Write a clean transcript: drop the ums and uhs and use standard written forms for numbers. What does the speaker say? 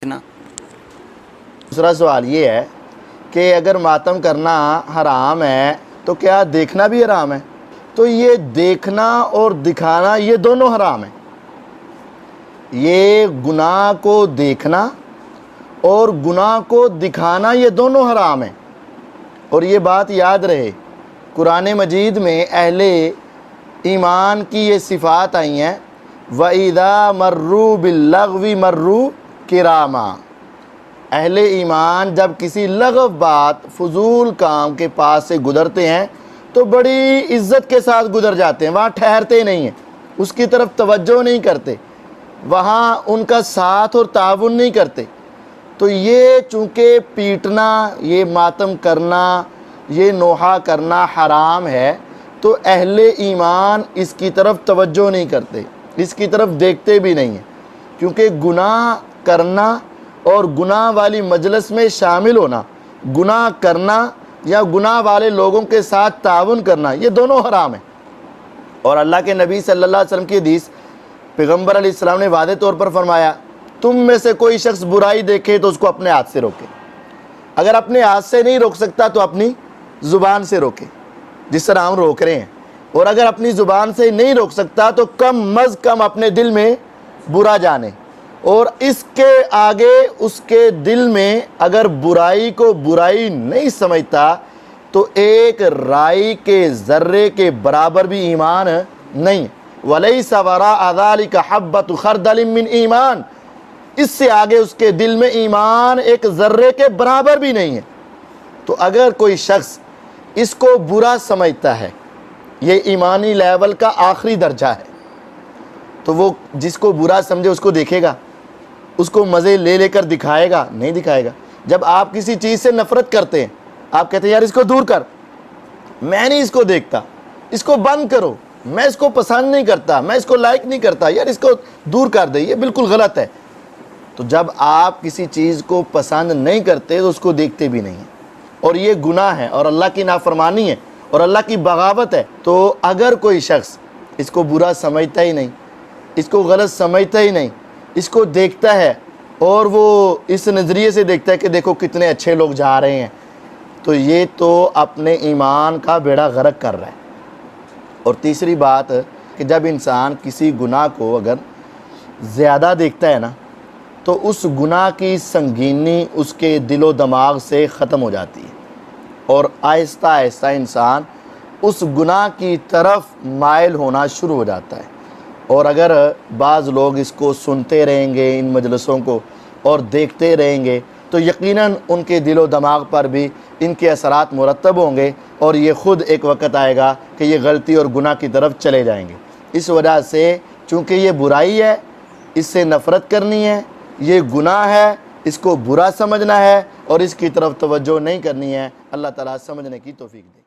ना। दूसरा सवाल ये है कि अगर मातम करना हराम है तो क्या देखना भी हराम है? तो ये देखना और दिखाना ये दोनों हराम है। ये गुनाह को देखना और गुनाह को दिखाना ये दोनों हराम है। और ये बात याद रहे, कुरान मजीद में अहले ईमान की ये सिफ़ात आई हैं, वइदा मर्रू बिल्लग़वी मर्रू किरामा। अहले ईमान जब किसी लगव बात फजूल काम के पास से गुज़रते हैं तो बड़ी इज़्ज़त के साथ गुज़र जाते हैं, वहाँ ठहरते नहीं हैं, उसकी तरफ तवज्जो नहीं करते, वहाँ उनका साथ और ताउन नहीं करते। तो ये चूँकि पीटना, ये मातम करना, ये नोहा करना हराम है, तो अहले ईमान इसकी तरफ तवज्जो नहीं करते, इसकी तरफ देखते भी नहीं हैं। क्योंकि गुनाह करना और गुनाह वाली मजलिस में शामिल होना, गुनाह करना या गुनाह वाले लोगों के साथ ताउन करना, ये दोनों हराम है। और अल्लाह के नबी सल्लल्लाहु अलैहि वसल्लम की हदीस, पैगम्बर अलैहिस्सलाम ने वादे तौर पर फरमाया, तुम में से कोई शख्स बुराई देखे तो उसको अपने हाथ से रोके। अगर अपने हाथ से नहीं रोक सकता तो अपनी ज़ुबान से रोके, जिस तरह हम रोक रहे हैं। और अगर अपनी ज़ुबान से नहीं रोक सकता तो कम अज़ कम अपने दिल में बुरा जाने, और इसके आगे उसके दिल में अगर बुराई को बुराई नहीं समझता तो एक राई के ज़र्रे के बराबर भी ईमान नहीं। वलैसा वरा ज़ालिका हब्बतु खर्दलिन मिन ईमान, इससे आगे उसके दिल में ईमान एक ज़र्रे के बराबर भी नहीं है। तो अगर कोई शख्स इसको बुरा समझता है, ये ईमानी लेवल का आखिरी दर्जा है, तो वो जिसको बुरा समझे उसको देखेगा, उसको मज़े ले लेकर दिखाएगा? नहीं दिखाएगा। जब आप किसी चीज़ से नफ़रत करते हैं, आप कहते हैं यार इसको दूर कर, मैं नहीं इसको देखता, इसको बंद करो, मैं इसको पसंद नहीं करता, मैं इसको लाइक नहीं करता, यार इसको दूर कर दे, ये बिल्कुल गलत है। तो जब आप किसी चीज़ को पसंद नहीं करते तो उसको देखते भी नहीं हैं, और ये गुनाह है और अल्लाह की नाफरमानी है और अल्लाह की बगावत है। तो अगर कोई शख्स इसको बुरा समझता ही नहीं, इसको गलत समझता ही नहीं, इसको देखता है और वो इस नज़रिए से देखता है कि देखो कितने अच्छे लोग जा रहे हैं, तो ये तो अपने ईमान का बेड़ा गर्क कर रहा है। और तीसरी बात कि जब इंसान किसी गुनाह को अगर ज़्यादा देखता है ना, तो उस गुनाह की संगीनी उसके दिलो दिमाग से ख़त्म हो जाती है और आहिस्ता आहिस्ता इंसान उस गुनाह की तरफ माइल होना शुरू हो जाता है। और अगर बाज़ लोग इसको सुनते रहेंगे, इन मजलिसों को, और देखते रहेंगे, तो यकीनन उनके दिलो दिमाग पर भी इनके असरात मुरतब होंगे और ये ख़ुद एक वक़्त आएगा कि ये गलती और गुनाह की तरफ चले जाएंगे। इस वजह से चूँकि ये बुराई है, इससे नफ़रत करनी है, ये गुनाह है, इसको बुरा समझना है और इसकी तरफ तवज्जो नहीं करनी है। अल्लाह ताला समझने की तौफीक दे।